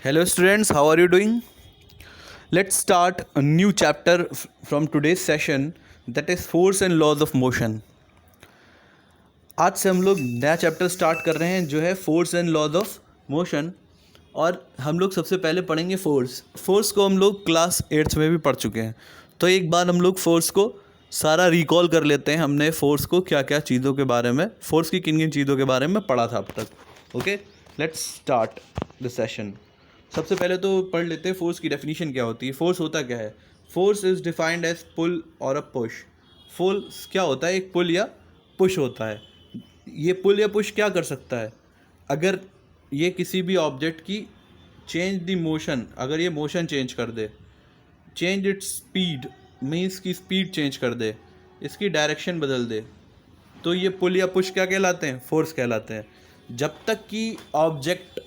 Hello students, how are you doing? Let's start a new chapter from today's session, that is force and laws of motion. आज से हम लोग नया chapter start कर रहे हैं जो है force and laws of motion. और हम लोग सबसे पहले पढ़ेंगे फोर्स को हम लोग क्लास 8th में भी पढ़ चुके हैं। तो एक बार हम लोग फोर्स को सारा रिकॉल कर लेते हैं, हमने फोर्स को क्या क्या चीज़ों के बारे में, फोर्स की किन किन चीज़ों के बारे में पढ़ा था अब तक। Okay, let's start the session. सबसे पहले तो पढ़ लेते हैं फोर्स की डेफिनेशन क्या होती है। फोर्स होता क्या है? फोर्स इज़ डिफाइंड एज पुल और अ पुश। फोर्स क्या होता है? एक पुल या पुश होता है। ये पुल या पुश क्या कर सकता है? अगर ये किसी भी ऑब्जेक्ट की चेंज द मोशन, अगर ये मोशन चेंज कर दे, चेंज इट्स स्पीड मीन्स की स्पीड चेंज कर दे, इसकी डायरेक्शन बदल दे, तो ये पुल या पुश क्या कहलाते हैं? फोर्स कहलाते हैं। जब तक कि ऑब्जेक्ट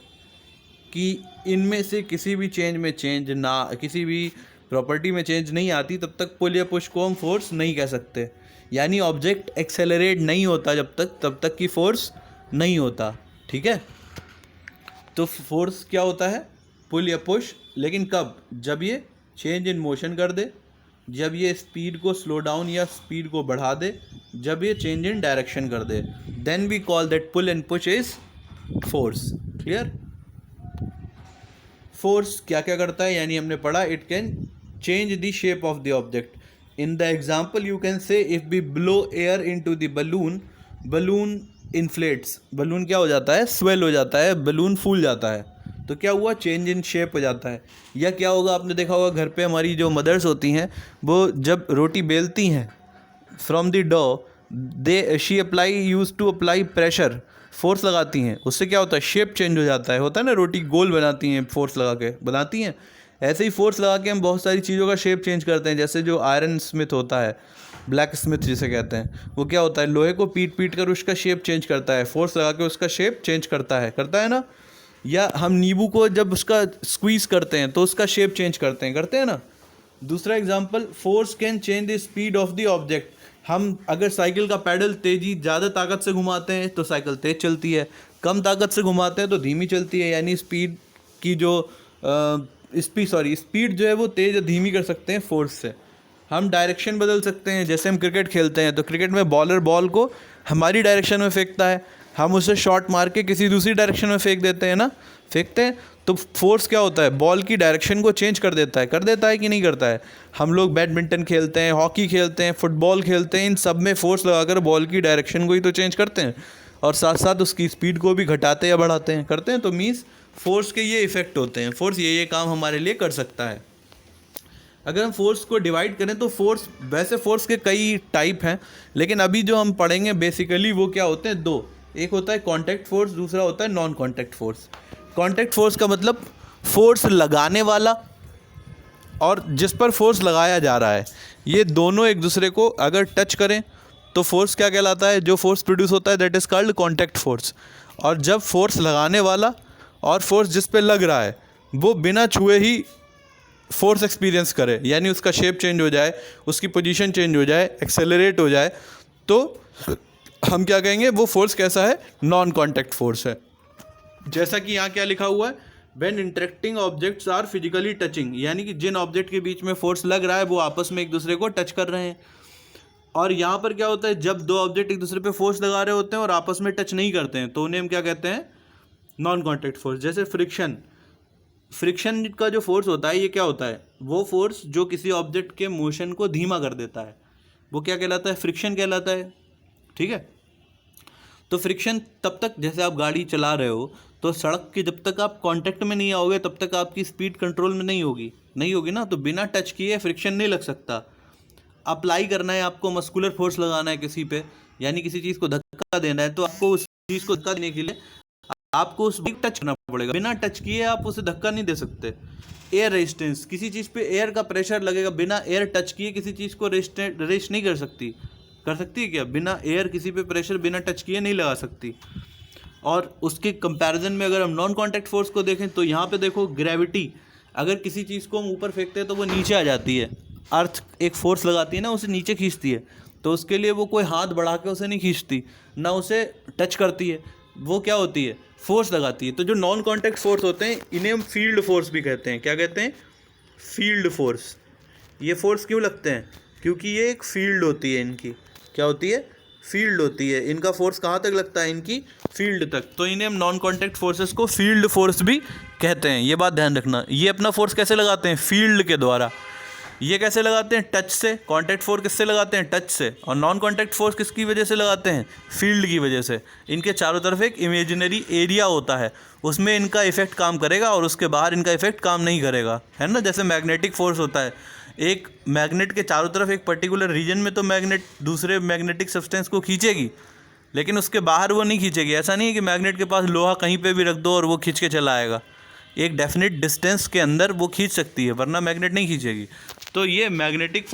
कि इनमें से किसी भी चेंज में चेंज ना, किसी भी प्रॉपर्टी में चेंज नहीं आती, तब तक पुल या पुश को हम फोर्स नहीं कह सकते। यानी ऑब्जेक्ट एक्सेलरेट नहीं होता तब तक कि फोर्स नहीं होता। ठीक है, तो फोर्स क्या होता है? पुल या पुश। लेकिन कब? जब ये चेंज इन मोशन कर दे, जब ये स्पीड को स्लो डाउन या स्पीड को बढ़ा दे, जब ये चेंज इन डायरेक्शन कर दे, then we call that pull and push is force. Clear? Force क्या क्या करता है? यानी हमने पढ़ा, it can change the shape of the object. In the example you can say if we blow air into the balloon, balloon inflates. Balloon क्या हो जाता है? स्वेल हो जाता है, बलून फूल जाता है। तो क्या हुआ? चेंज इन शेप हो जाता है। या क्या होगा, आपने देखा होगा घर पे हमारी जो मदर्स होती हैं, वो जब रोटी बेलती हैं from the dough, she use to apply pressure, force लगाती हैं। उससे क्या होता है? शेप चेंज हो जाता है। होता है ना, रोटी गोल बनाती हैं, फोर्स लगा के बनाती हैं। ऐसे ही फोर्स लगा के हम बहुत सारी चीज़ों का शेप चेंज करते हैं। जैसे जो आयरन स्मिथ होता है, ब्लैक स्मिथ जिसे कहते हैं, वो क्या होता है? लोहे को पीट कर उसका शेप चेंज करता है, फोर्स लगा के उसका शेप चेंज करता है ना। या हम नींबू को जब उसका स्क्वीज करते हैं तो उसका शेप चेंज करते हैं ना। दूसरा example, force can change the speed of the object. हम अगर साइकिल का पैडल ज़्यादा ताकत से घुमाते हैं तो साइकिल तेज़ चलती है, कम ताकत से घुमाते हैं तो धीमी चलती है। यानी स्पीड की जो स्पीड जो है वो तेज़ या धीमी कर सकते हैं फोर्स से। हम डायरेक्शन बदल सकते हैं। जैसे हम क्रिकेट खेलते हैं तो क्रिकेट में बॉलर बॉल को हमारी डायरेक्शन में फेंकता है, हम उसे शॉट मार के किसी दूसरी डायरेक्शन में फेंक देते हैं ना, फेंकते हैं। तो फोर्स क्या होता है? बॉल की डायरेक्शन को चेंज कर देता है कि नहीं करता है? हम लोग बैडमिंटन खेलते हैं, हॉकी खेलते हैं, फुटबॉल खेलते हैं, इन सब में फोर्स लगाकर बॉल की डायरेक्शन को ही तो चेंज करते हैं, और साथ साथ उसकी स्पीड को भी घटाते या बढ़ाते हैं, करते हैं। तो मीन्स फोर्स के ये इफ़ेक्ट होते हैं, फोर्स ये काम हमारे लिए कर सकता है। अगर हम फोर्स को डिवाइड करें तो फोर्स के कई टाइप हैं, लेकिन अभी जो हम पढ़ेंगे बेसिकली वो क्या होते हैं? दो। एक होता है कॉन्टैक्ट फोर्स, दूसरा होता है non contact force. Contact force का मतलब फोर्स लगाने वाला और जिस पर फोर्स लगाया जा रहा है, ये दोनों एक दूसरे को अगर टच करें तो फोर्स क्या कहलाता है? जो फोर्स प्रोड्यूस होता है that is called contact force. और जब फोर्स लगाने वाला और फोर्स जिस पे लग रहा है वो बिना छुए ही फोर्स एक्सपीरियंस करे, यानी उसका शेप चेंज हो जाए, उसकी पोजीशन चेंज हो जाए, एक्सेलरेट हो जाए, तो हम क्या कहेंगे? वो फोर्स कैसा है? नॉन कॉन्टैक्ट फोर्स है। जैसा कि यहाँ क्या लिखा हुआ है, when interacting objects are physically touching, यानी कि जिन ऑब्जेक्ट के बीच में फोर्स लग रहा है वो आपस में एक दूसरे को टच कर रहे हैं। और यहाँ पर क्या होता है? जब दो ऑब्जेक्ट एक दूसरे पे फोर्स लगा रहे होते हैं और आपस में टच नहीं करते हैं तो उन्हें हम क्या कहते हैं? Non contact force. जैसे फ्रिक्शन का जो फोर्स होता है, ये क्या होता है? वो फोर्स जो किसी ऑब्जेक्ट के मोशन को धीमा कर देता है, वो क्या कहलाता है? फ्रिक्शन कहलाता है। ठीक है, तो फ्रिक्शन तब तक, जैसे आप गाड़ी चला रहे हो तो सड़क के जब तक आप कांटेक्ट में नहीं आओगे तब तक आपकी स्पीड कंट्रोल में नहीं होगी ना। तो बिना टच किए फ्रिक्शन नहीं लग सकता। अप्लाई करना है आपको, मस्कुलर फोर्स लगाना है किसी पे, यानी किसी चीज़ को धक्का देना है, तो आपको उस चीज़ को धक्का देने के लिए आपको उस पर टच करना पड़ेगा। बिना टच किए आप उसे धक्का नहीं दे सकते। एयर रेजिस्टेंस, किसी चीज़ पे एयर का प्रेशर लगेगा, बिना एयर टच किए किसी चीज़ को रेस्ट नहीं कर सकती है क्या? बिना एयर किसी पे प्रेशर बिना टच किए नहीं लगा सकती। और उसके कंपैरिजन में अगर हम नॉन कॉन्टैक्ट फोर्स को देखें तो यहाँ पे देखो, ग्रेविटी, अगर किसी चीज़ को हम ऊपर फेंकते हैं तो वो नीचे आ जाती है। अर्थ एक फोर्स लगाती है ना, उसे नीचे खींचती है, तो उसके लिए वो कोई हाथ बढ़ा के उसे नहीं खींचती, ना उसे टच करती है। वो क्या होती है, फोर्स लगाती है। तो जो नॉन कॉन्टैक्ट फोर्स होते हैं इन्हें हम फील्ड फोर्स भी कहते हैं। क्या कहते हैं? Field force. ये फोर्स क्यों लगते हैं? क्योंकि ये एक फील्ड होती है इनकी। क्या होती है? फील्ड होती है। इनका फोर्स कहाँ तक लगता है? इनकी फील्ड तक। तो इन्हें हम नॉन कॉन्टैक्ट फोर्सेस को फील्ड फोर्स भी कहते हैं। ये बात ध्यान रखना। ये अपना फोर्स कैसे लगाते हैं? फील्ड के द्वारा। ये कैसे लगाते हैं? टच से। कॉन्टैक्ट फोर्स किससे लगाते हैं? टच से। और नॉन कॉन्टैक्ट फोर्स किसकी वजह से लगाते हैं? फील्ड की वजह से। इनके चारों तरफ एक इमेजिनरी एरिया होता है, उसमें इनका इफेक्ट काम करेगा और उसके बाहर इनका इफेक्ट काम नहीं करेगा, है ना। जैसे मैग्नेटिक फोर्स होता है, एक मैग्नेट के चारों तरफ एक पर्टिकुलर रीजन में तो मैग्नेट दूसरे मैग्नेटिक सब्सटेंस को खींचेगी, लेकिन उसके बाहर वो नहीं खींचेगी। ऐसा नहीं है कि मैग्नेट के पास लोहा कहीं पे भी रख दो और वो खींच के चला आएगा। एक डेफिनेट डिस्टेंस के अंदर वो खींच सकती है, वरना मैग्नेट नहीं खींचेगी। तो ये मैग्नेटिक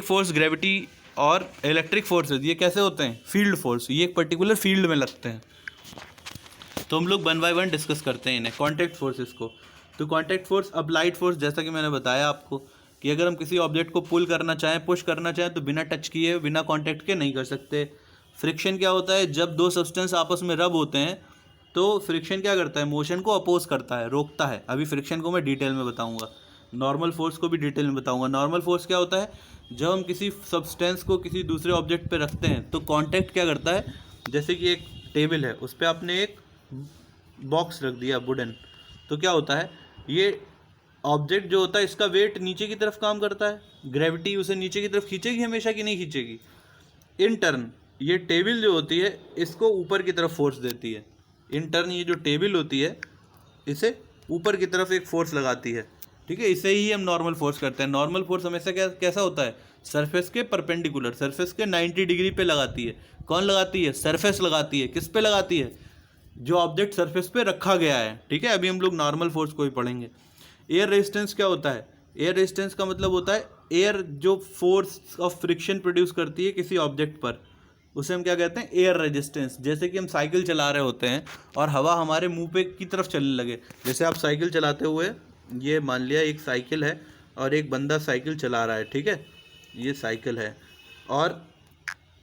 फोर्स, ग्रेविटी और इलेक्ट्रिक फोर्सेस ये कैसे होते हैं? Field force. ये एक पर्टिकुलर फील्ड में लगते हैं। तो हम लोग 1 बाय 1 डिस्कस करते हैं इन्हें, कॉन्टैक्ट फोर्सेस को। तो कॉन्टैक्ट फोर्स, अप्लाइड फोर्स, जैसा कि मैंने बताया आपको कि अगर हम किसी ऑब्जेक्ट को पुल करना चाहें, पुश करना चाहें, तो बिना टच किए, बिना कॉन्टैक्ट के नहीं कर सकते। फ्रिक्शन क्या होता है? जब दो सब्सटेंस आपस में रब होते हैं तो फ्रिक्शन क्या करता है? मोशन को अपोज करता है, रोकता है। अभी फ्रिक्शन को मैं डिटेल में बताऊंगा, नॉर्मल फोर्स को भी डिटेल में बताऊंगा। नॉर्मल फोर्स क्या होता है? जब हम किसी सब्सटेंस को किसी दूसरे ऑब्जेक्ट पे रखते हैं तो कॉन्टैक्ट क्या करता है? जैसे कि एक टेबल है, उस पर आपने एक बॉक्स रख दिया वुडन, तो क्या होता है? ये ऑब्जेक्ट जो होता है इसका वेट नीचे की तरफ काम करता है, ग्रेविटी उसे नीचे की तरफ खींचेगी हमेशा कि नहीं खींचेगी? इन टर्न ये टेबल जो होती है इसको ऊपर की तरफ फोर्स देती है। इन टर्न ये जो टेबल होती है इसे ऊपर की तरफ एक फोर्स लगाती है, ठीक है। इसे ही हम नॉर्मल फोर्स करते हैं। नॉर्मल फोर्स हमेशा कैसा होता है? सरफेस के परपेंडिकुलर, सरफेस के 90 डिग्री पे लगाती है। कौन लगाती है? सरफेस लगाती है। किस पे लगाती है? जो ऑब्जेक्ट सरफेस पे रखा गया है, ठीक है। अभी हम लोग नॉर्मल फोर्स को ही पढ़ेंगे। एयर रेजिस्टेंस क्या होता है? एयर रेजिस्टेंस का मतलब होता है एयर जो फोर्स ऑफ फ्रिक्शन प्रोड्यूस करती है किसी ऑब्जेक्ट पर, उसे हम क्या कहते हैं? Air resistance. जैसे कि हम साइकिल चला रहे होते हैं और हवा हमारे मुंह पे की तरफ चलने लगे। जैसे आप साइकिल चलाते हुए, ये मान लिया एक साइकिल है और एक बंदा साइकिल चला रहा है, ठीक है। ये साइकिल है और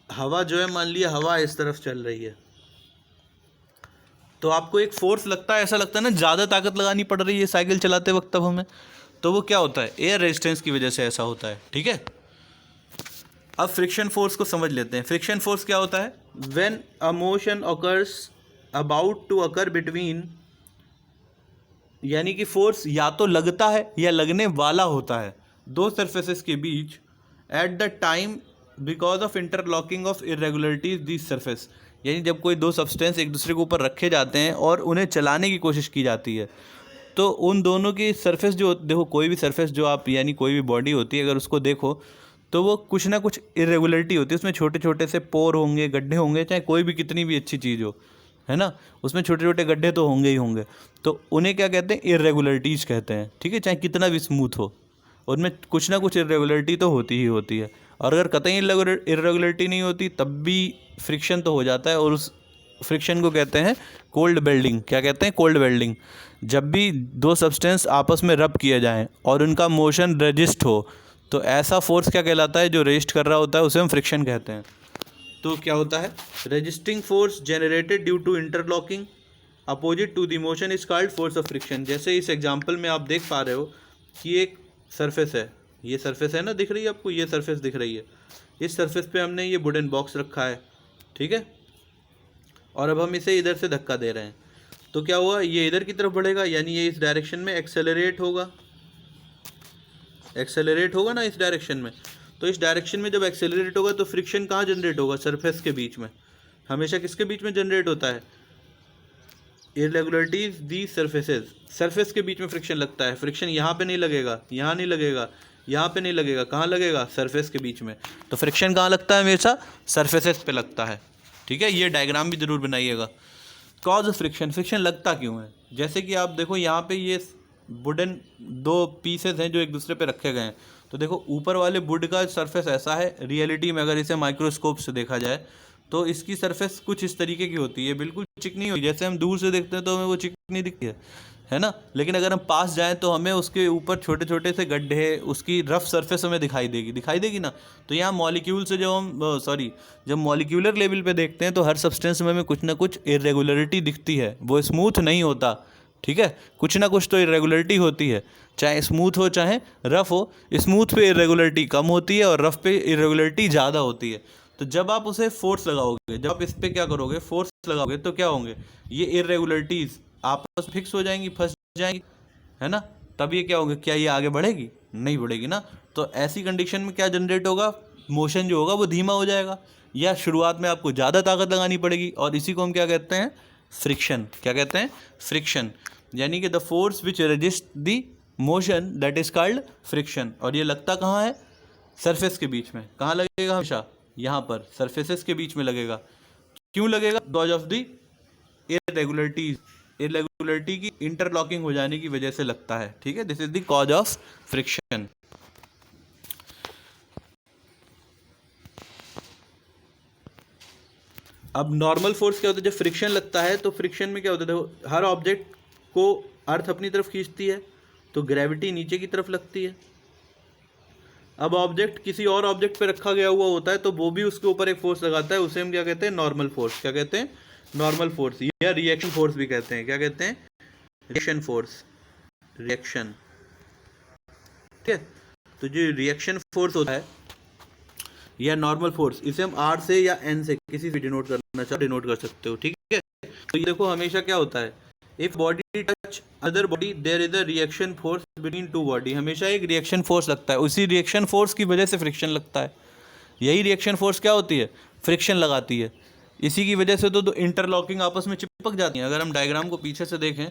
हवा जो है, मान लिया हवा इस तरफ चल रही है, तो आपको एक फोर्स लगता है, ऐसा लगता है ना ज़्यादा ताकत लगानी पड़ रही है साइकिल चलाते वक्त तब हमें। तो वो क्या होता है? एयर रेजिस्टेंस की वजह से ऐसा होता है, ठीक है। अब फ्रिक्शन फोर्स को समझ लेते हैं। फ्रिक्शन फोर्स क्या होता है? When a motion occurs about to occur between, यानी कि फोर्स या तो लगता है या लगने वाला होता है दो सरफेसेस के बीच at the time because of interlocking of irregularities this surface. यानी जब कोई दो सब्सटेंस एक दूसरे के ऊपर रखे जाते हैं और उन्हें चलाने की कोशिश की जाती है, तो उन दोनों की सरफेस जो, देखो कोई भी सरफेस जो आप, यानी कोई भी बॉडी होती है, अगर उसको देखो तो वो कुछ ना कुछ इरेगुलरिटी होती है। उसमें छोटे छोटे से पोर होंगे, गड्ढे होंगे, चाहे कोई भी कितनी भी अच्छी चीज़ हो, है ना, उसमें छोटे छोटे गड्ढे तो होंगे ही होंगे। तो उन्हें क्या कहते हैं? इरेगुलरिटीज़ कहते हैं, ठीक है। चाहे कितना भी स्मूथ हो, उनमें कुछ ना कुछ इरेगुलरिटी तो होती ही होती है। और अगर कतई इरेगुलरिटी नहीं होती तब भी फ्रिक्शन तो हो जाता है, और उस फ्रिक्शन को कहते हैं कोल्ड वेल्डिंग। क्या कहते हैं? Cold welding. जब भी दो सब्सटेंस आपस में रब किए जाएं और उनका मोशन रजिस्ट हो, तो ऐसा फोर्स क्या कहलाता है? जो रजिस्ट कर रहा होता है उसे हम फ्रिक्शन कहते हैं। तो क्या होता है? Resisting force generated due to interlocking opposite to the motion is called force of friction. जैसे इस एग्जांपल में आप देख पा रहे हो कि एक सरफेस है, ये सरफेस है ना, दिख रही है आपको? ये सरफेस दिख रही है। इस सरफेस पे हमने ये वुडन बॉक्स रखा है, ठीक है। और अब हम इसे इधर से धक्का दे रहे हैं, तो क्या हुआ? ये इधर की तरफ बढ़ेगा, यानी ये इस डायरेक्शन में एक्सेलरेट होगा, एक्सेलरेट होगा ना इस डायरेक्शन में। तो इस डायरेक्शन में जब एक्सेलरेट होगा तो फ्रिक्शन कहाँ जनरेट होगा? सरफेस के बीच में। हमेशा किसके बीच में जनरेट होता है? इरेगुलरिटीज दी सरफेसेस, सरफेस के बीच में फ्रिक्शन लगता है। फ्रिक्शन यहाँ पे नहीं लगेगा, यहाँ नहीं लगेगा, यहाँ पे नहीं लगेगा, कहाँ लगेगा? सरफेस के बीच में। तो फ्रिक्शन कहाँ लगता है? हमेशा सरफेसेस पे लगता है, ठीक है। ये डायग्राम भी जरूर बनाइएगा। कॉज ऑफ फ्रिक्शन, फ्रिक्शन लगता क्यों है? जैसे कि आप देखो यहाँ पे ये वुडन दो पीसेस हैं जो एक दूसरे पे रखे गए हैं। तो देखो ऊपर वाले वुड का सरफेस ऐसा है, रियलिटी में अगर इसे माइक्रोस्कोप से देखा जाए तो इसकी सरफेस कुछ इस तरीके की होती है, बिल्कुल चिकनी होती है। जैसे हम दूर से देखते हैं तो हमें वो चिकनी दिखती है, है ना। लेकिन अगर हम पास जाएं तो हमें उसके ऊपर छोटे छोटे से गड्ढे, उसकी रफ सरफेस हमें दिखाई देगी ना। तो यहाँ मॉलिक्यूल से जब मॉलिक्यूलर लेवल पे देखते हैं तो हर सब्सटेंस में हमें कुछ ना कुछ इरेगुलरिटी दिखती है, वो स्मूथ नहीं होता, ठीक है, कुछ ना कुछ तो इरेगुलरिटी होती है, चाहे स्मूथ हो चाहे रफ हो। स्मूथ पे इरेगुलरिटी कम होती है और रफ पे इरेगुलरिटी ज़्यादा होती है। तो जब आप उसे फोर्स लगाओगे, जब आप इस पर क्या करोगे, फोर्स लगाओगे, तो क्या होंगे, ये इरेगुलरिटीज़ आपस में फिक्स हो जाएंगी, फंस जाएंगी, है ना। तब ये क्या होगा, क्या ये आगे बढ़ेगी, नहीं बढ़ेगी ना। तो ऐसी कंडीशन में क्या जनरेट होगा, मोशन जो होगा वो धीमा हो जाएगा, या शुरुआत में आपको ज़्यादा ताकत लगानी पड़ेगी। और इसी को हम क्या कहते हैं, फ्रिक्शन। क्या कहते हैं, फ्रिक्शन। यानी कि the force which resist the motion that is called friction. और ये लगता कहाँ है, सरफेस के बीच में। कहाँ लगेगा, हमेशा यहाँ पर सरफेसेस के बीच में लगेगा। क्यों लगेगा, बिकॉज ऑफ द इरेगुलरिटी की इंटरलॉकिंग हो जाने की वजह से लगता है, ठीक है। This is the cause of friction. अब नॉर्मल फोर्स क्या होता है, जब फ्रिक्शन लगता है तो फ्रिक्शन में क्या होता है, देखो हर ऑब्जेक्ट को अर्थ अपनी तरफ खींचती है तो ग्रेविटी नीचे की तरफ लगती है। अब ऑब्जेक्ट किसी और ऑब्जेक्ट पे रखा गया हुआ होता है तो वो भी उसके ऊपर एक फोर्स लगाता है, उसे हम क्या कहते हैं, नॉर्मल फोर्स। क्या कहते हैं, नॉर्मल फोर्स, या रिएक्शन फोर्स भी कहते हैं। क्या कहते हैं, रिएक्शन फोर्स, रिएक्शन, ठीक है। तो जो रिएक्शन फोर्स होता है या नॉर्मल फोर्स, इसे हम आर से या एन से किसी से डिनोट करना चाहो डिनोट कर सकते हो, ठीक है। तो ये देखो हमेशा क्या होता है, if body touch other body there is a reaction force between two body. हमेशा एक रिएक्शन फोर्स लगता है, उसी रिएक्शन फोर्स की वजह से फ्रिक्शन लगता है। यही रिएक्शन फोर्स क्या होती है, फ्रिक्शन लगाती है। इसी की वजह से तो इंटरलॉकिंग आपस में चिपक जाती है। अगर हम डायग्राम को पीछे से देखें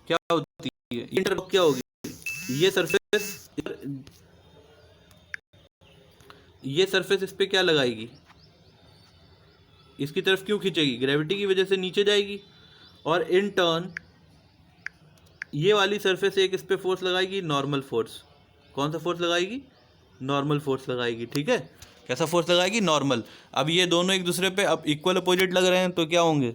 क्या होती है, इंटरलॉक क्या होगी, ये सरफेस इस पे क्या लगाएगी, इसकी तरफ क्यों खींचेगी, ग्रेविटी की वजह से नीचे जाएगी। और इन टर्न ये वाली सरफेस एक इस पे फोर्स लगाएगी, नॉर्मल फोर्स। कौन सा फोर्स लगाएगी, नॉर्मल फोर्स लगाएगी, ठीक है। कैसा फोर्स लगाएगी, नॉर्मल। अब ये दोनों एक दूसरे पे अब इक्वल अपोजिट लग रहे हैं तो क्या होंगे,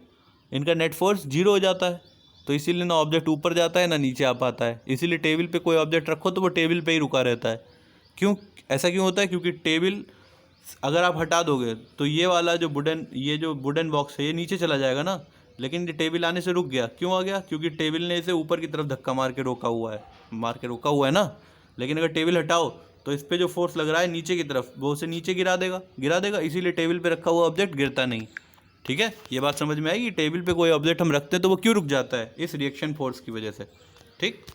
इनका नेट फोर्स जीरो हो जाता है। तो इसीलिए ना ऑब्जेक्ट ऊपर जाता है ना नीचे आ पाता है। इसीलिए टेबल पे कोई ऑब्जेक्ट रखो तो वो टेबल पे ही रुका रहता है। क्यों, ऐसा क्यों होता है, क्योंकि टेबल अगर आप हटा दोगे तो ये वाला जो वुडन बॉक्स है ये नीचे चला जाएगा ना, लेकिन ये टेबल आने से रुक गया। क्यों आ गया, क्योंकि टेबल ने इसे ऊपर की तरफ धक्का मार के रोका हुआ है ना। लेकिन अगर टेबल हटाओ तो इस पर जो फोर्स लग रहा है नीचे की तरफ, वो उसे नीचे गिरा देगा। इसीलिए टेबल पे रखा हुआ ऑब्जेक्ट गिरता नहीं, ठीक है। ये बात समझ में आएगी, टेबल पे कोई ऑब्जेक्ट हम रखते हैं तो वो क्यों रुक जाता है, इस रिएक्शन फोर्स की वजह से, ठीक।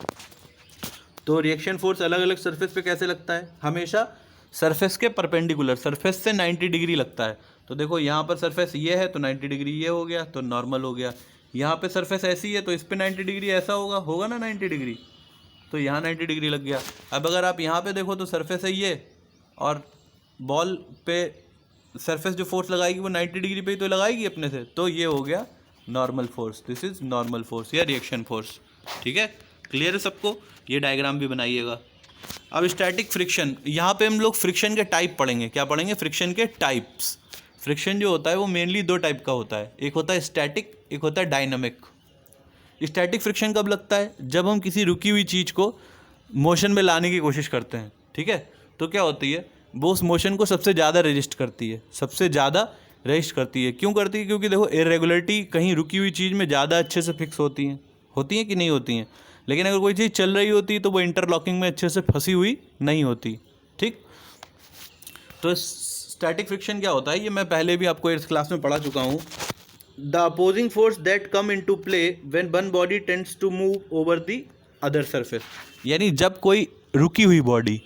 तो रिएक्शन फोर्स अलग अलग सरफेस पे कैसे लगता है, हमेशा सरफेस के परपेंडिकुलर, सरफेस से 90 डिग्री लगता है। तो देखो यहाँ पर सरफेस ये है तो 90 डिग्री ये हो गया तो नॉर्मल हो गया। यहाँ पे सरफेस ऐसी है तो इस पे 90 डिग्री ऐसा होगा ना 90 डिग्री, तो यहाँ 90 डिग्री लग गया। अब अगर आप यहाँ पे देखो तो सरफेस है ये, और बॉल पे सरफेस जो फोर्स लगाएगी वो 90 डिग्री पे ही तो लगाएगी अपने से, तो ये हो गया normal force. This is normal force या रिएक्शन फोर्स, ठीक है। क्लियर है सबको, ये डायग्राम भी बनाइएगा। अब स्टैटिक फ्रिक्शन, यहाँ पे हम लोग फ्रिक्शन के टाइप पढ़ेंगे। क्या पढ़ेंगे, फ्रिक्शन के टाइप्स। फ्रिक्शन जो होता है वो मेनली दो टाइप का होता है, एक होता है स्टैटिक, एक होता है डायनामिक। स्टैटिक फ्रिक्शन कब लगता है, जब हम किसी रुकी हुई चीज़ को मोशन में लाने की कोशिश करते हैं, ठीक है। तो क्या होती है, वो उस मोशन को सबसे ज़्यादा रेजिस्ट करती है, क्यों करती है, क्योंकि देखो इरेगुलरिटी कहीं रुकी हुई चीज़ में ज़्यादा अच्छे से फिक्स होती हैं कि नहीं होती हैं। लेकिन अगर कोई चीज़ चल रही होती है तो वो इंटरलॉकिंग में अच्छे से फंसी हुई नहीं होती, ठीक। तो स्टैटिक फ्रिक्शन क्या होता है, ये मैं पहले भी आपको इस क्लास में पढ़ा चुका हूँ। The opposing force that come into play when one body tends to move over the other surface. यानी जब कोई रुकी हुई बॉडी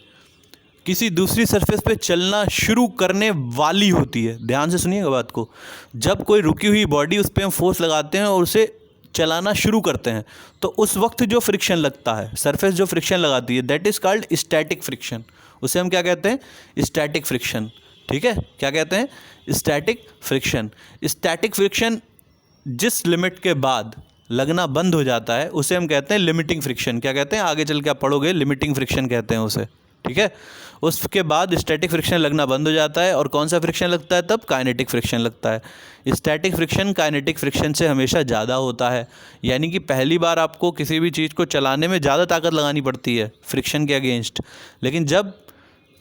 किसी दूसरी सरफेस पे चलना शुरू करने वाली होती है, ध्यान से सुनिएगा बात को, जब कोई रुकी हुई बॉडी उस पर हम फोर्स लगाते हैं और उसे चलाना शुरू करते हैं तो उस वक्त जो फ्रिक्शन लगता है, सरफेस जो फ्रिक्शन लगाती है, that is called static friction. उसे हम क्या कहते हैं, स्टैटिक फ्रिक्शन, ठीक है। क्या कहते हैं, स्टैटिक फ्रिक्शन। स्टैटिक फ्रिक्शन जिस लिमिट के बाद लगना बंद हो जाता है उसे हम कहते हैं लिमिटिंग फ्रिक्शन। क्या कहते हैं, आगे चल के आप पढ़ोगे, लिमिटिंग फ्रिक्शन कहते हैं उसे, ठीक है। उसके बाद स्टैटिक फ्रिक्शन लगना बंद हो जाता है, और कौन सा फ्रिक्शन लगता है तब? काइनेटिक फ्रिक्शन लगता है। स्टैटिक फ्रिक्शन काइनेटिक फ्रिक्शन से हमेशा ज़्यादा होता है, यानी कि पहली बार आपको किसी भी चीज़ को चलाने में ज़्यादा ताकत लगानी पड़ती है फ्रिक्शन के अगेंस्ट, लेकिन जब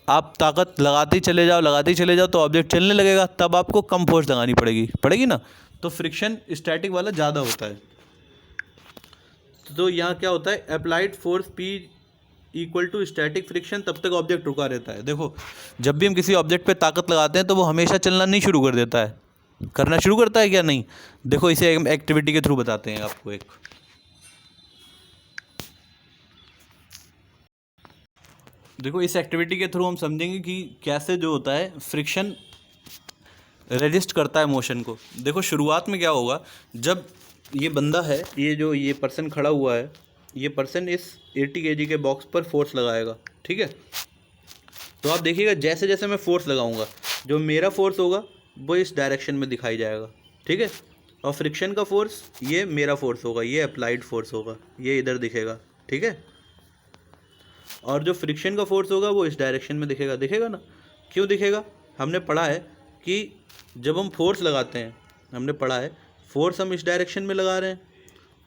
आप ताकत लगाते ही चले जाओ तो ऑब्जेक्ट चलने लगेगा, तब आपको कम फोर्स लगानी पड़ेगी ना। तो फ्रिक्शन स्टैटिक वाला ज़्यादा होता है। तो यहाँ क्या होता है, applied force P equal to static friction, तब तक ऑब्जेक्ट रुका रहता है। देखो जब भी हम किसी ऑब्जेक्ट पे ताकत लगाते हैं तो वो हमेशा चलना नहीं शुरू कर देता है, करना शुरू करता है क्या? नहीं। देखो इसे एक्टिविटी के थ्रू बताते हैं आपको एक। देखो इस एक्टिविटी के थ्रू हम समझेंगे कि कैसे जो होता है फ्रिक्शन रेजिस्ट करता है मोशन को। देखो शुरुआत में क्या होगा, जब ये बंदा है, ये पर्सन खड़ा हुआ है, ये पर्सन इस 80 kg के बॉक्स पर फोर्स लगाएगा, ठीक है। तो आप देखिएगा जैसे जैसे मैं फोर्स लगाऊंगा, जो मेरा फोर्स होगा वो इस डायरेक्शन में दिखाई जाएगा, ठीक है। और फ्रिक्शन का फोर्स, ये मेरा फोर्स होगा, ये अप्लाइड फोर्स होगा, ये इधर दिखेगा, ठीक है। और जो फ्रिक्शन का फोर्स होगा वो इस डायरेक्शन में दिखेगा ना। क्यों दिखेगा? हमने पढ़ा है कि जब हम फोर्स लगाते हैं, हमने पढ़ा है फोर्स हम इस डायरेक्शन में लगा रहे हैं,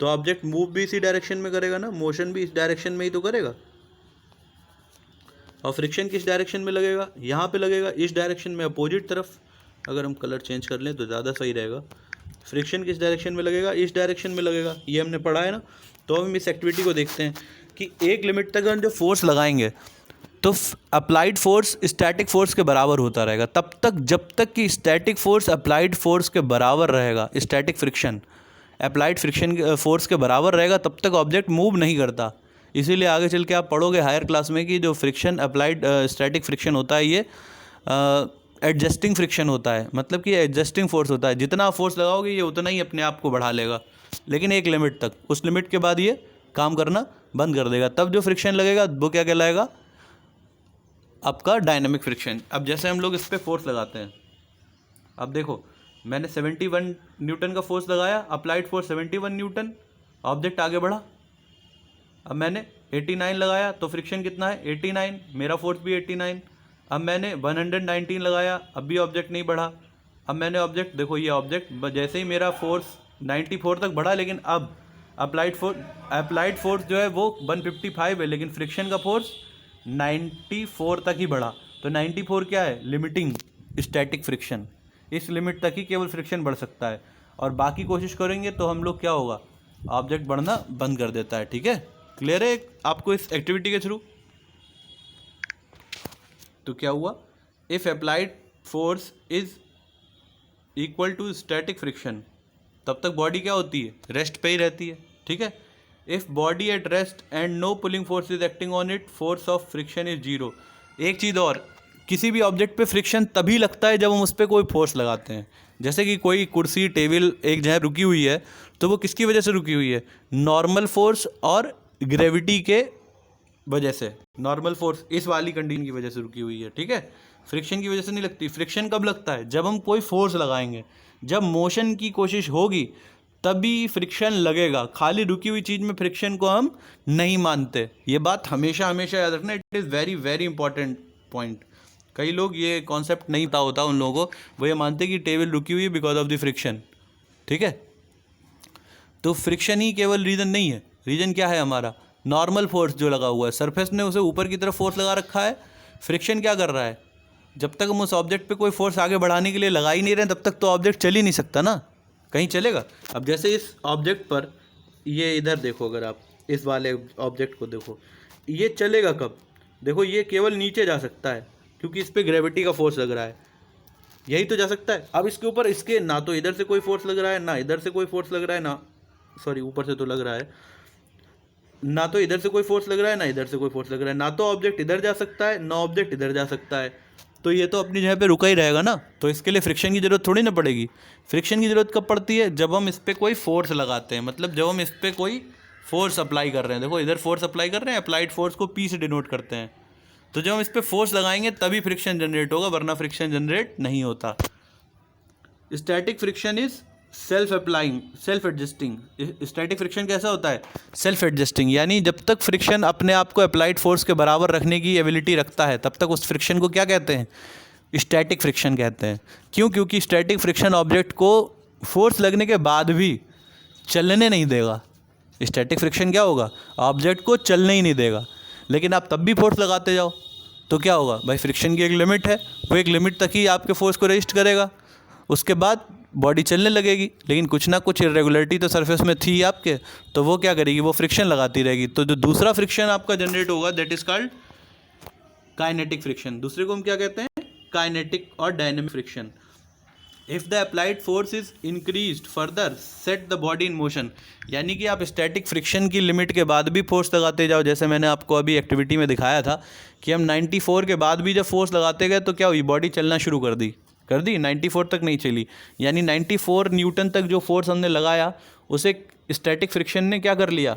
तो ऑब्जेक्ट मूव भी इसी डायरेक्शन में करेगा ना, मोशन भी इस डायरेक्शन में ही तो करेगा। और फ्रिक्शन किस डायरेक्शन में लगेगा? यहाँ पे लगेगा, इस डायरेक्शन में, अपोजिट तरफ। अगर हम कलर चेंज कर लें तो ज़्यादा सही रहेगा। फ्रिक्शन किस डायरेक्शन में लगेगा? इस डायरेक्शन में लगेगा, ये हमने पढ़ा है ना। तो हम इस एक्टिविटी को देखते हैं कि एक लिमिट तक हम जो फोर्स लगाएंगे तो अप्लाइड फोर्स स्टैटिक फोर्स के बराबर होता रहेगा, तब तक जब तक कि स्टैटिक फोर्स अप्लाइड फोर्स के बराबर रहेगा, static friction applied friction force के बराबर रहेगा, तब तक ऑब्जेक्ट मूव नहीं करता। इसीलिए आगे चल के आप पढ़ोगे हायर क्लास में कि जो फ्रिक्शन अप्लाइड स्टैटिक फ्रिक्शन होता है, ये एडजस्टिंग फ्रिक्शन होता है, मतलब कि एडजस्टिंग फोर्स होता है। जितना आप फोर्स लगाओगे ये उतना ही अपने आप को बढ़ा लेगा, लेकिन एक लिमिट तक। उस लिमिट के बाद ये काम करना बंद कर देगा, तब जो फ्रिक्शन लगेगा वो क्या कहलाएगा? आपका डायनामिक फ्रिक्शन। अब जैसे हम लोग इस पर फोर्स लगाते हैं, अब देखो मैंने 71 न्यूटन का फोर्स लगाया, अप्लाइड फोर्स 71 न्यूटन, ऑब्जेक्ट आगे बढ़ा। अब मैंने 89 लगाया तो फ्रिक्शन कितना है? 89, मेरा फोर्स भी 89। अब मैंने 119 लगाया, अब भी ऑब्जेक्ट नहीं बढ़ा। अब मैंने ऑब्जेक्ट, देखो ये ऑब्जेक्ट जैसे ही मेरा फोर्स 94 तक बढ़ा, लेकिन अब अप्लाइड फोर्स जो है वो 155 है, लेकिन फ्रिक्शन का फोर्स 94 तक ही बढ़ा। तो 94 क्या है? Limiting static friction. इस लिमिट तक ही केवल फ्रिक्शन बढ़ सकता है, और बाकी कोशिश करेंगे तो हम लोग क्या होगा, ऑब्जेक्ट बढ़ना बंद कर देता है, ठीक है। क्लियर है आपको इस एक्टिविटी के थ्रू? तो क्या हुआ, if applied force is equal to static friction, तब तक बॉडी क्या होती है? रेस्ट पे ही रहती है, ठीक है। If body at rest and no pulling force is acting on it, force of friction is zero. एक चीज़ और, किसी भी ऑब्जेक्ट पे फ्रिक्शन तभी लगता है जब हम उस पर कोई फोर्स लगाते हैं। जैसे कि कोई कुर्सी टेबल एक जगह रुकी हुई है, तो वो किसकी वजह से रुकी हुई है? नॉर्मल फोर्स और ग्रेविटी के वजह से। नॉर्मल फोर्स इस वाली कंडीशन की वजह से रुकी हुई है, ठीक है। फ्रिक्शन की वजह से नहीं लगती। फ्रिक्शन कब लगता है? जब हम कोई फोर्स लगाएंगे, जब मोशन की कोशिश होगी तभी फ्रिक्शन लगेगा। खाली रुकी हुई चीज़ में फ्रिक्शन को हम नहीं मानते। ये बात हमेशा हमेशा याद रखना, it is very very important point. कई लोग ये कॉन्सेप्ट नहीं पता होता उन लोगों को, वो ये मानते कि टेबल रुकी हुई है बिकॉज ऑफ द फ्रिक्शन, ठीक है। तो फ्रिक्शन ही केवल रीज़न नहीं है। रीज़न क्या है हमारा? नॉर्मल फोर्स जो लगा हुआ है, सरफेस ने उसे ऊपर की तरफ फोर्स लगा रखा है। फ्रिक्शन क्या कर रहा है? जब तक हम उस ऑब्जेक्ट पे कोई फोर्स आगे बढ़ाने के लिए लगा ही नहीं रहे, तब तक तो ऑब्जेक्ट चल ही नहीं सकता ना, कहीं चलेगा। अब जैसे इस ऑब्जेक्ट पर, ये इधर देखो, अगर आप इस वाले ऑब्जेक्ट को देखो, ये चलेगा कब? देखो ये केवल नीचे जा सकता है क्योंकि इस पर ग्रेविटी का फोर्स लग रहा है, यही तो जा सकता है। अब इसके ऊपर इसके ना तो इधर से कोई फोर्स लग रहा है, ना इधर से कोई फोर्स लग रहा है, ना सॉरी ऊपर से तो लग रहा है, ना तो इधर से कोई फोर्स लग रहा है, ना इधर से कोई फोर्स लग रहा है। ना तो ऑब्जेक्ट इधर जा सकता है, ना ऑब्जेक्ट इधर जा सकता है। तो ये तो अपनी जगह पे रुका ही रहेगा ना। तो इसके लिए फ्रिक्शन की ज़रूरत थोड़ी ना पड़ेगी। फ्रिक्शन की ज़रूरत कब पड़ती है? जब हम इस पर कोई फोर्स लगाते हैं, मतलब जब हम इस पर कोई फोर्स अप्लाई कर रहे हैं। देखो इधर फोर्स अप्लाई कर रहे हैं, अप्लाइड फोर्स को P से डिनोट करते हैं। तो जब हम इस पर फोर्स लगाएंगे तभी फ्रिक्शन जनरेट होगा, वरना फ्रिक्शन जनरेट नहीं होता। Static friction is self applying, self adjusting. Static friction कैसा होता है? सेल्फ एडजस्टिंग, यानी जब तक फ्रिक्शन अपने आप को अप्लाइड फोर्स के बराबर रखने की एबिलिटी रखता है तब तक उस फ्रिक्शन को क्या कहते हैं? स्टैटिक फ्रिक्शन कहते हैं। क्यों? क्योंकि स्टैटिक फ्रिक्शन ऑब्जेक्ट को फोर्स लगने के बाद भी चलने नहीं देगा। स्टैटिक फ्रिक्शन क्या होगा? ऑब्जेक्ट को चलने ही नहीं देगा। लेकिन आप तब भी फोर्स लगाते जाओ तो क्या होगा भाई? फ्रिक्शन की एक लिमिट है, वो एक लिमिट तक ही आपके फोर्स को रेजिस्ट करेगा, उसके बाद बॉडी चलने लगेगी। लेकिन कुछ ना कुछ इरेगुलरिटी तो सरफेस में थी आपके, तो वो क्या करेगी? वो फ्रिक्शन लगाती रहेगी। तो जो दूसरा फ्रिक्शन आपका जनरेट होगा that is called kinetic friction. दूसरे को हम क्या कहते हैं? काइनेटिक और dynamic friction. If the applied force is increased further set the body in motion, यानी कि आप स्टैटिक फ्रिक्शन की लिमिट के बाद भी फोर्स लगाते जाओ। जैसे मैंने आपको अभी एक्टिविटी में दिखाया था कि हम 94 के बाद भी जब फोर्स लगाते गए तो क्या हुई? बॉडी चलना शुरू कर दी 94 तक नहीं चली, यानी 94 न्यूटन तक जो फोर्स हमने लगाया उसे स्टैटिक फ्रिक्शन ने क्या कर लिया?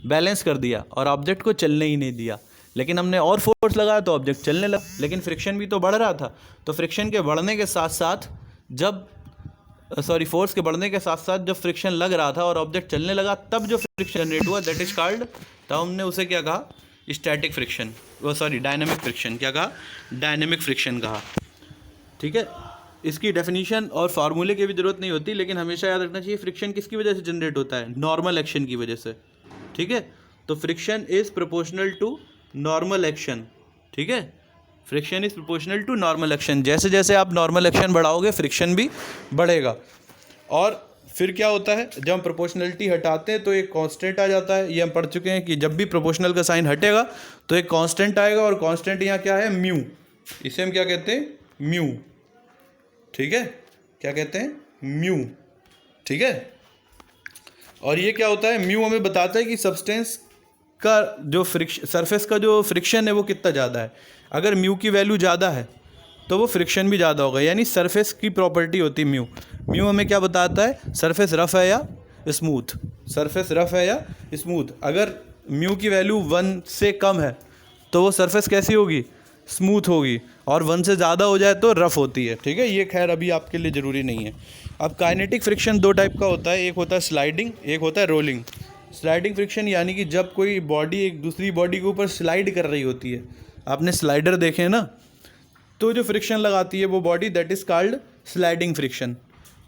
बैलेंस कर दिया और ऑब्जेक्ट को चलने ही नहीं दिया। लेकिन हमने और फोर्स लगाया तो ऑब्जेक्ट चलने लगा, लेकिन फ्रिक्शन भी तो बढ़ रहा था। तो फ्रिक्शन के बढ़ने के साथ साथ फोर्स के बढ़ने के साथ साथ जब फ्रिक्शन लग रहा था और ऑब्जेक्ट चलने लगा तब जो फ्रिक्शन जनरेट हुआ दैट इज कॉल्ड, तब हमने उसे क्या कहा? Static friction, dynamic friction. क्या कहा? डायनेमिक फ्रिक्शन कहा। ठीक है, इसकी डेफिनेशन और फार्मूले की भी जरूरत नहीं होती, लेकिन हमेशा याद रखना चाहिए फ्रिक्शन किसकी वजह से जनरेट होता है? नॉर्मल एक्शन की वजह से। ठीक है, तो friction is proportional to normal action. ठीक है, friction is proportional to normal action. जैसे जैसे आप नॉर्मल एक्शन बढ़ाओगे फ्रिक्शन भी बढ़ेगा। और फिर क्या होता है? जब हम प्रोपोर्शनलिटी हटाते हैं तो एक कांस्टेंट आ जाता है। ये हम पढ़ चुके हैं कि जब भी प्रोपोर्शनल का साइन हटेगा तो एक कांस्टेंट आएगा, और कांस्टेंट यहाँ क्या है? म्यू। इसे हम क्या कहते हैं? म्यू। ठीक है, क्या कहते हैं? म्यू। ठीक है, और ये क्या होता है? म्यू हमें बताता है कि सब्सटेंस का जो सरफेस का जो फ्रिक्शन है वो कितना ज़्यादा है। अगर म्यू की वैल्यू ज़्यादा है तो वो फ्रिक्शन भी ज़्यादा होगा, यानी सरफेस की प्रॉपर्टी होती है म्यू। म्यू हमें क्या बताता है? सरफेस रफ है या स्मूथ। सरफेस रफ है या स्मूथ। अगर म्यू की वैल्यू 1 से कम है तो वो सरफेस कैसी होगी? स्मूथ होगी, और 1 से ज़्यादा हो जाए तो रफ़ होती है। ठीक है, ये खैर अभी आपके लिए ज़रूरी नहीं है। अब काइनेटिक फ्रिक्शन 2 टाइप का होता है, एक होता है स्लाइडिंग, एक होता है रोलिंग। स्लाइडिंग फ्रिक्शन यानी कि जब कोई बॉडी एक दूसरी बॉडी के ऊपर स्लाइड कर रही होती है, आपने स्लाइडर देखे ना, तो जो फ्रिक्शन लगाती है वो body that is called sliding friction.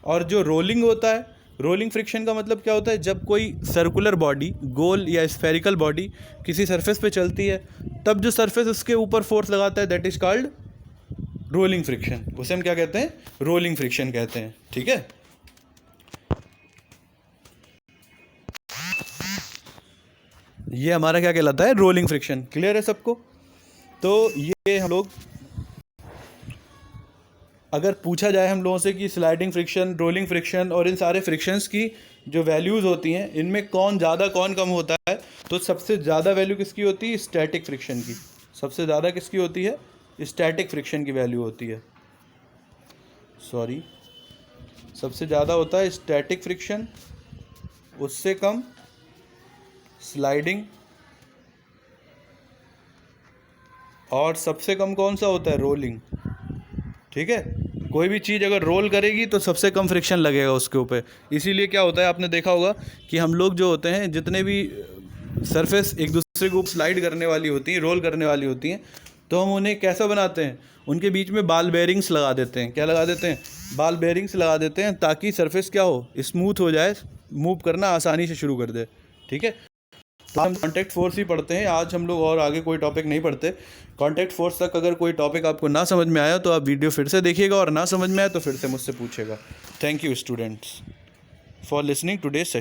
और जो रोलिंग होता है, रोलिंग फ्रिक्शन का मतलब क्या होता है? जब कोई सर्कुलर बॉडी, गोल या स्फेरिकल बॉडी किसी सरफेस पे चलती है तब जो सरफेस उसके ऊपर फोर्स लगाता है that is called rolling friction. उसे हम क्या कहते हैं? रोलिंग फ्रिक्शन कहते हैं। ठीक है, ये हमारा क्या कहलाता है? Rolling friction. क्लियर है सबको? तो ये हम लोग, अगर पूछा जाए हम लोगों से कि स्लाइडिंग फ्रिक्शन, रोलिंग फ्रिक्शन और इन सारे फ्रिक्शंस की जो वैल्यूज़ होती हैं इनमें कौन ज़्यादा कौन कम होता है, तो सबसे ज़्यादा वैल्यू किसकी होती है? स्टैटिक फ्रिक्शन की। सबसे ज़्यादा किसकी होती है? स्टैटिक फ्रिक्शन की वैल्यू होती है। सबसे ज़्यादा होता है स्टैटिक फ्रिक्शन, उससे कम स्लाइडिंग, और सबसे कम कौन सा होता है? रोलिंग। ठीक है, कोई भी चीज़ अगर रोल करेगी तो सबसे कम फ्रिक्शन लगेगा उसके ऊपर। इसीलिए क्या होता है, आपने देखा होगा कि हम लोग जो होते हैं, जितने भी सरफेस एक दूसरे को स्लाइड करने वाली होती हैं, रोल करने वाली होती हैं, तो हम उन्हें कैसा बनाते हैं? उनके बीच में बाल बेयरिंग्स लगा देते हैं। क्या लगा देते हैं? बाल बेयरिंग्स लगा देते हैं, ताकि सरफेस क्या हो? स्मूथ हो जाए, मूव करना आसानी से शुरू कर दे। ठीक है, तो हम कॉन्टैक्ट फोर्स ही पढ़ते हैं आज हम लोग, और आगे कोई टॉपिक नहीं पढ़ते। कॉन्टैक्ट फोर्स तक अगर कोई टॉपिक आपको ना समझ में आया तो आप वीडियो फिर से देखिएगा, और ना समझ में आया तो फिर से मुझसे पूछेगा। Thank you students for listening today's session.